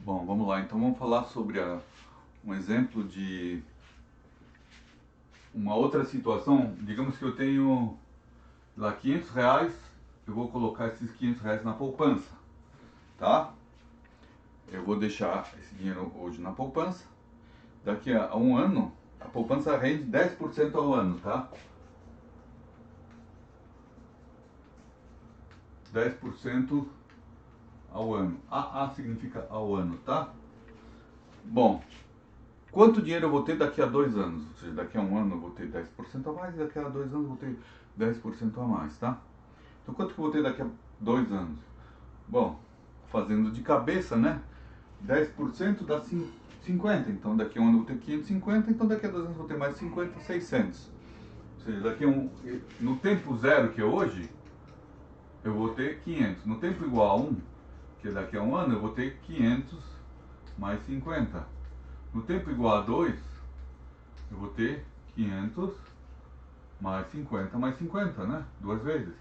Bom, vamos lá. Então vamos falar sobre um exemplo de uma outra situação. Digamos que eu tenho lá R$ 500, eu vou colocar esses R$ 500 na poupança, tá? Eu vou deixar esse dinheiro hoje na poupança. Daqui a um ano, a poupança rende 10% ao ano, tá? 10% ao ano. AA significa ao ano, tá? Bom, quanto dinheiro eu vou ter daqui a 2 anos? Ou seja, daqui a um ano eu vou ter 10% a mais e daqui a 2 anos eu vou ter 10% a mais, tá? Então quanto que eu vou ter daqui a 2 anos? Bom, fazendo de cabeça, né? 10% dá 50, então daqui a um ano eu vou ter 550, então daqui a 2 anos eu vou ter mais 50, 600. Ou seja, no tempo zero que é hoje, eu vou ter 500. No tempo igual a 1, que é daqui a um ano, eu vou ter 500 mais 50. No tempo igual a 2, eu vou ter 500 mais 50 mais 50, né? Duas vezes.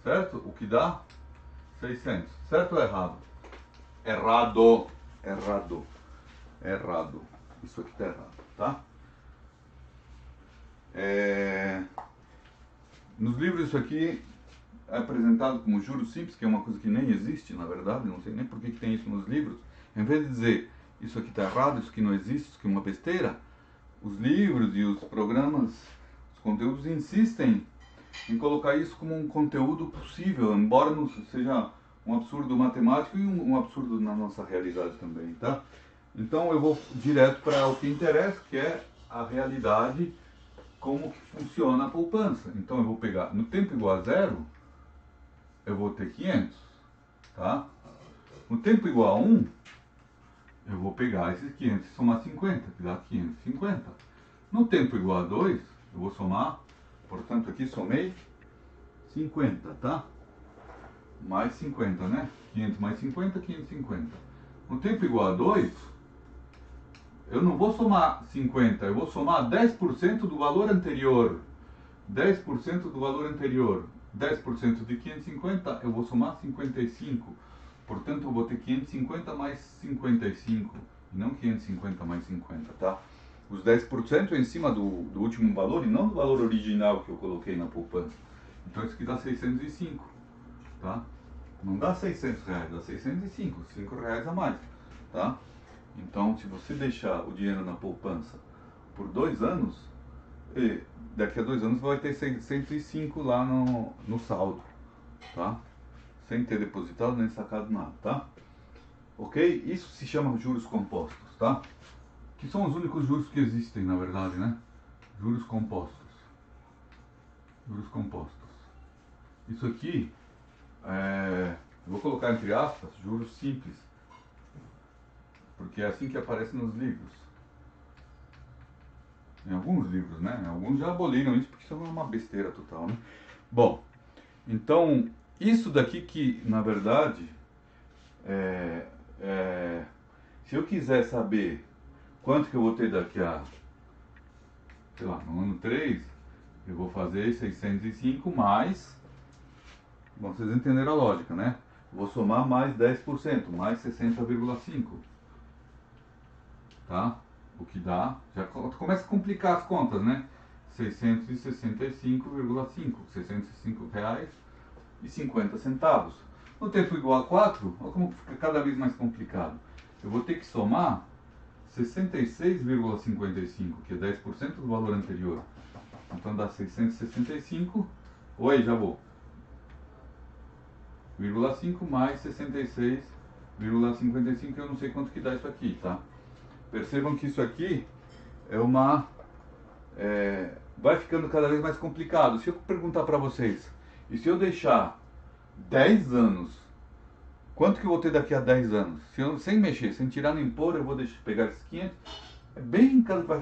Certo? O que dá 600. Certo ou errado? Errado. Errado. Errado. Isso aqui tá errado, tá? Nos livros isso aqui é apresentado como juros simples, que é uma coisa que nem existe, na verdade. Não sei nem por que tem isso nos livros. Em vez de dizer isso aqui está errado, isso aqui não existe, isso aqui é uma besteira, os livros e os programas, os conteúdos insistem em colocar isso como um conteúdo possível, embora não seja um absurdo matemático e um absurdo na nossa realidade também, tá? Então eu vou direto para o que interessa, que é a realidade, como que funciona a poupança. Então eu vou pegar, no tempo igual a zero, eu vou ter 500, tá? No tempo igual a 1, eu vou pegar esses 500 e somar 50, que dá 550. No tempo igual a 2, eu vou somar, portanto aqui somei 50, tá? Mais 50, né? 500 mais 50, 550. No tempo igual a 2, eu não vou somar 50, eu vou somar 10% do valor anterior. 10% do valor anterior. 10% de 550, eu vou somar 55. Portanto, eu vou ter 550 mais 55, e não 550 mais 50, tá? Os 10% é em cima do último valor e não do valor original que eu coloquei na poupança. Então, isso aqui dá 605, tá? Não dá R$ 600, dá 605, R$ 5 a mais, tá? Então, se você deixar o dinheiro na poupança por 2 anos, daqui a 2 anos vai ter 605 lá no saldo, tá? Sem ter depositado nem sacado nada, tá? Ok? Isso se chama juros compostos, tá? Que são os únicos juros que existem, na verdade, né? Juros compostos. Juros compostos. Isso aqui, eu vou colocar entre aspas, juros simples, porque é assim que aparece nos livros. Em alguns livros, né? Alguns já aboliram isso porque isso é uma besteira total, né? Bom, então, isso daqui que, na verdade, se eu quiser saber quanto que eu vou ter daqui a, sei lá, no ano 3, eu vou fazer 605 mais, bom, vocês entenderam a lógica, né? Vou somar mais 10%, mais 60,5, tá? O que dá, já começa a complicar as contas, né? 665,5, R$ 605,50. No tempo igual a 4, olha como fica cada vez mais complicado. Eu vou ter que somar 66,55, que é 10% do valor anterior. Então dá 665, oi, já vou. 0,5 mais 66,55, eu não sei quanto que dá isso aqui, tá? Percebam que isso aqui é vai ficando cada vez mais complicado. Se eu perguntar para vocês, e se eu deixar 10 anos, quanto que eu vou ter daqui a 10 anos? Sem mexer, sem tirar nem pôr, eu vou pegar esses 500.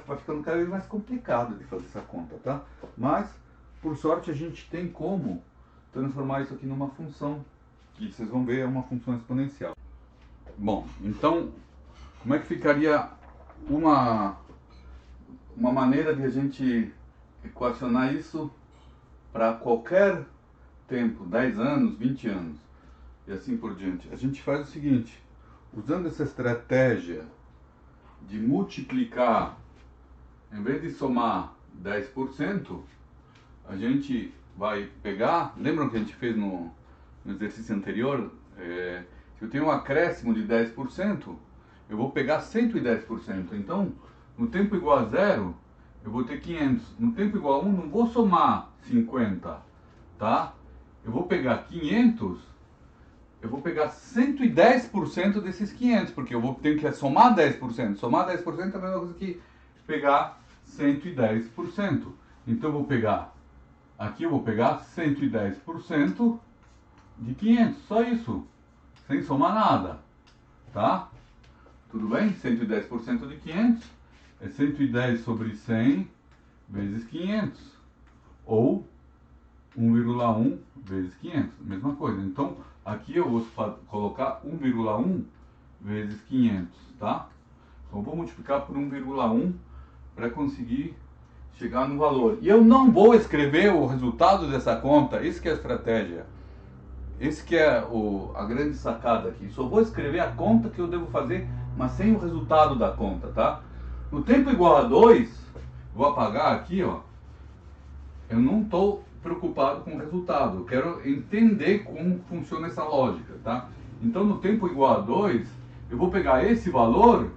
Vai ficando cada vez mais complicado de fazer essa conta, tá? Mas, por sorte, a gente tem como transformar isso aqui numa função, que vocês vão ver é uma função exponencial. Bom, então, como é que ficaria uma maneira de a gente equacionar isso para qualquer tempo, 10 anos, 20 anos e assim por diante? A gente faz o seguinte: usando essa estratégia de multiplicar, em vez de somar 10%, a gente vai pegar, lembram que a gente fez no exercício anterior? Se eu tenho um acréscimo de 10%, eu vou pegar 110%. Então, no tempo igual a zero, eu vou ter 500. No tempo igual a 1, não vou somar 50, tá? Eu vou pegar 500, eu vou pegar 110% desses 500, porque eu tenho que somar 10%. Somar 10% é a mesma coisa que pegar 110%. Então eu vou pegar, aqui eu vou pegar 110% de 500, só isso, sem somar nada, tá? Tudo bem? 110% de 500 é 110 sobre 100 vezes 500, ou 1,1 vezes 500, mesma coisa. Então, aqui eu vou colocar 1,1 vezes 500, tá? Então, eu vou multiplicar por 1,1 para conseguir chegar no valor. E eu não vou escrever o resultado dessa conta, isso que é a estratégia. Esse que é a grande sacada aqui. Só vou escrever a conta que eu devo fazer, mas sem o resultado da conta, tá? No tempo igual a 2, vou apagar aqui, ó. Eu não estou preocupado com o resultado. Eu quero entender como funciona essa lógica, tá? Então, no tempo igual a 2, eu vou pegar esse valor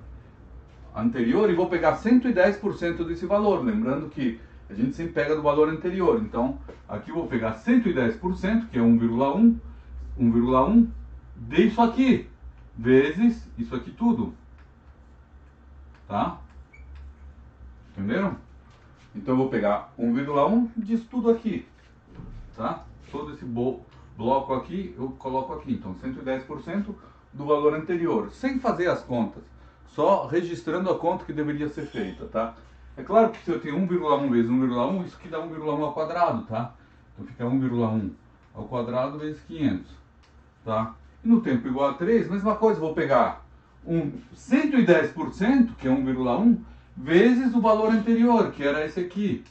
anterior e vou pegar 110% desse valor. Lembrando que a gente sempre pega do valor anterior. Então, aqui eu vou pegar 110%, que é 1,1 disso aqui, vezes isso aqui tudo. Tá? Entenderam? Então eu vou pegar 1,1 disso tudo aqui. Tá? Todo esse bloco aqui eu coloco aqui. Então 110% do valor anterior, sem fazer as contas, só registrando a conta que deveria ser feita, tá? É claro que se eu tenho 1,1 vezes 1,1, isso aqui dá 1,1 ao quadrado, tá? Então fica 1,1 ao quadrado vezes 500, tá? E no tempo igual a 3, mesma coisa, vou pegar 110%, que é 1,1, vezes o valor anterior, que era esse aqui,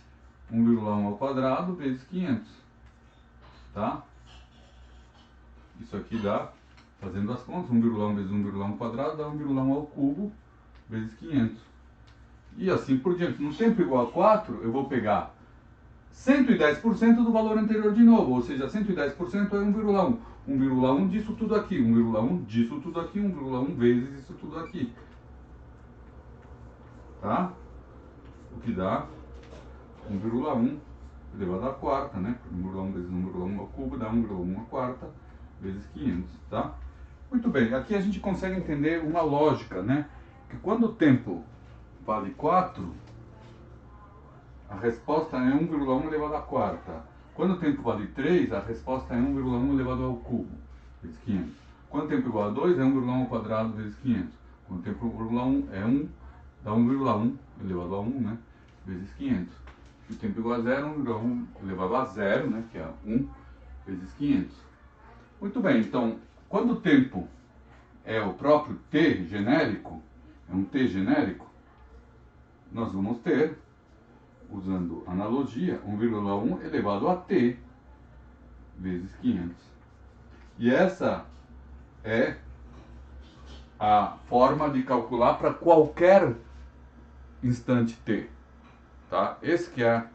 1,1 ao quadrado vezes 500, tá? Isso aqui dá, fazendo as contas, 1,1 vezes 1,1 ao quadrado dá 1,1 ao cubo vezes 500. E assim por diante. No tempo igual a 4, eu vou pegar 110% do valor anterior de novo, ou seja, 110% é 1,1. 1,1 disso tudo aqui, 1,1 disso tudo aqui, 1,1 vezes isso tudo aqui. Tá? O que dá 1,1 elevado à quarta, né? 1,1 vezes 1,1 ao cubo dá 1,1 à quarta vezes 500, tá? Muito bem, aqui a gente consegue entender uma lógica, né? Que quando o tempo vale 4, a resposta é 1,1 elevado à quarta. Quando o tempo vale 3, a resposta é 1,1 elevado ao cubo, vezes 500. Quando o tempo igual a 2, é 1,1 ao quadrado vezes 500. Quando o tempo igual a 1 é 1, dá 1,1 elevado a 1, né? Vezes 500. E o tempo igual a 0, 1,1 elevado a 0, né? Que é 1 vezes 500. Muito bem, então, quando o tempo é o próprio t genérico, é um t genérico, nós vamos ter, usando analogia, 1,1 elevado a t vezes 500. E essa é a forma de calcular para qualquer instante t. Tá? Esse que é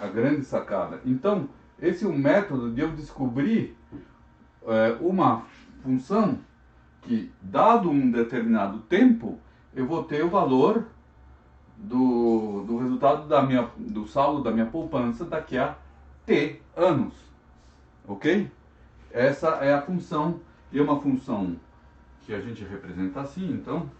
a grande sacada. Então, esse é o método de eu descobrir uma função que, dado um determinado tempo, eu vou ter o valor do resultado do saldo da minha poupança daqui a t anos. Ok? Essa é a função, e é uma função que a gente representa assim. Então,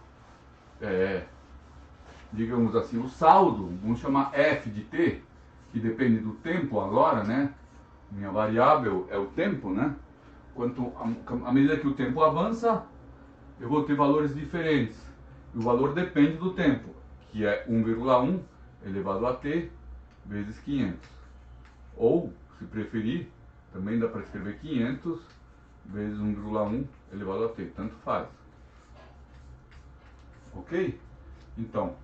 digamos assim, o saldo, vamos chamar f de t, que depende do tempo agora, né? Minha variável é o tempo, né? À medida que o tempo avança, eu vou ter valores diferentes. E o valor depende do tempo, que é 1,1 elevado a t vezes 500. Ou, se preferir, também dá para escrever 500 vezes 1,1 elevado a t, tanto faz. Ok? Então,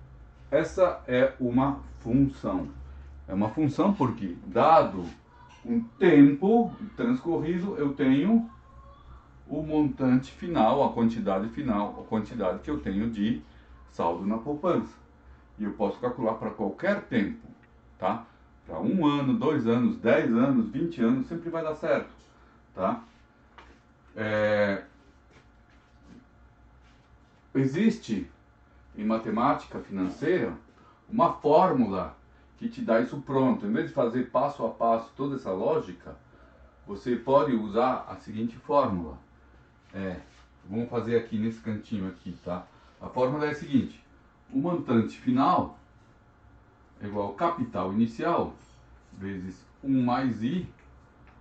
essa é uma função. É uma função porque, dado um tempo transcorrido, eu tenho o montante final, a quantidade final, a quantidade que eu tenho de saldo na poupança. E eu posso calcular para qualquer tempo, tá? Para 1 ano, 2 anos, 10 anos, 20 anos, sempre vai dar certo, tá? Existe em matemática financeira uma fórmula que te dá isso pronto. Em vez de fazer passo a passo toda essa lógica, você pode usar a seguinte fórmula. Vamos fazer aqui nesse cantinho aqui, tá? A fórmula é a seguinte: o montante final é igual ao capital inicial vezes 1 mais I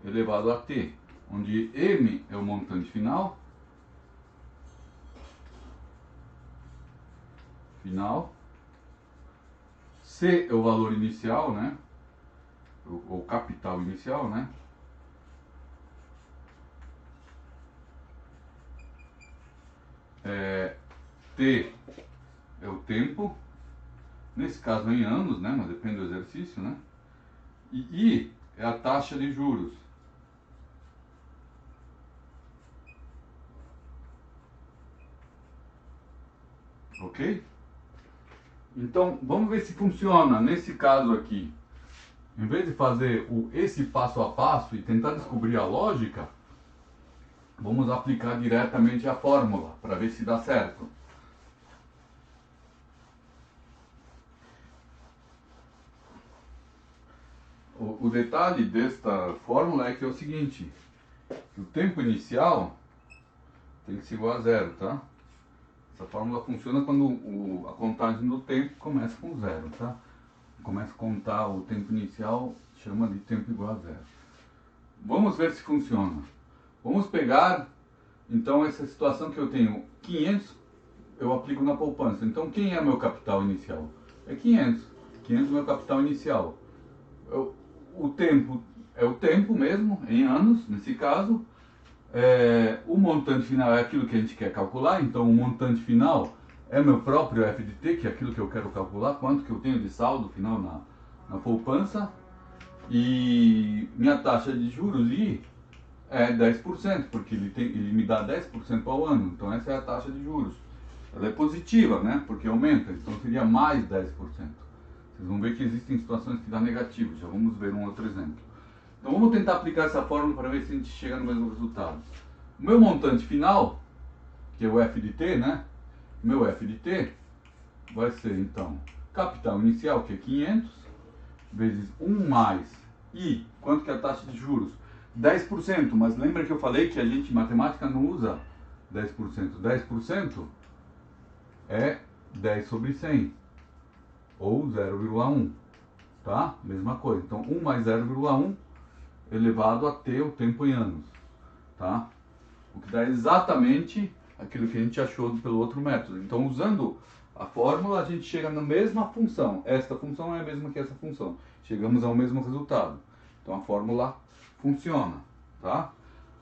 elevado a T, onde M é o montante final, C é o valor inicial, né? O capital inicial, né? T é o tempo, nesse caso em anos, né? Mas depende do exercício, né? E I é a taxa de juros. Ok? Então, vamos ver se funciona nesse caso aqui. Em vez de fazer esse passo a passo e tentar descobrir a lógica, vamos aplicar diretamente a fórmula para ver se dá certo. O detalhe desta fórmula é que é o seguinte: o tempo inicial tem que ser igual a zero, tá? Essa fórmula funciona quando a contagem do tempo começa com zero, tá? Começa a contar o tempo inicial, chama de tempo igual a zero. Vamos ver se funciona. Vamos pegar, então, essa situação que eu tenho 500, eu aplico na poupança. Então, quem é meu capital inicial? É 500. 500 é meu capital inicial. O tempo é o tempo mesmo, em anos, nesse caso. O montante final é aquilo que a gente quer calcular, então o montante final é meu próprio f de t, que é aquilo que eu quero calcular, quanto que eu tenho de saldo final na poupança. E minha taxa de juros I é 10%, porque ele me dá 10% ao ano, então essa é a taxa de juros. Ela é positiva, né? Porque aumenta, então seria mais 10%. Vocês vão ver que existem situações que dá negativo, já vamos ver um outro exemplo. Então vamos tentar aplicar essa fórmula para ver se a gente chega no mesmo resultado. O meu montante final, que é o f de t, né? Meu f de t vai ser, então, capital inicial, que é 500, vezes 1 mais I, quanto que é a taxa de juros? 10%, mas lembra que eu falei que a gente em matemática não usa 10%. 10% é 10 sobre 100, ou 0,1, tá? Mesma coisa. Então, 1 mais 0,1 elevado a t, o tempo em anos, tá? O que dá exatamente aquilo que a gente achou pelo outro método. Então, usando a fórmula, a gente chega na mesma função. Esta função é a mesma que essa função. Chegamos ao mesmo resultado. Então, a fórmula funciona, tá?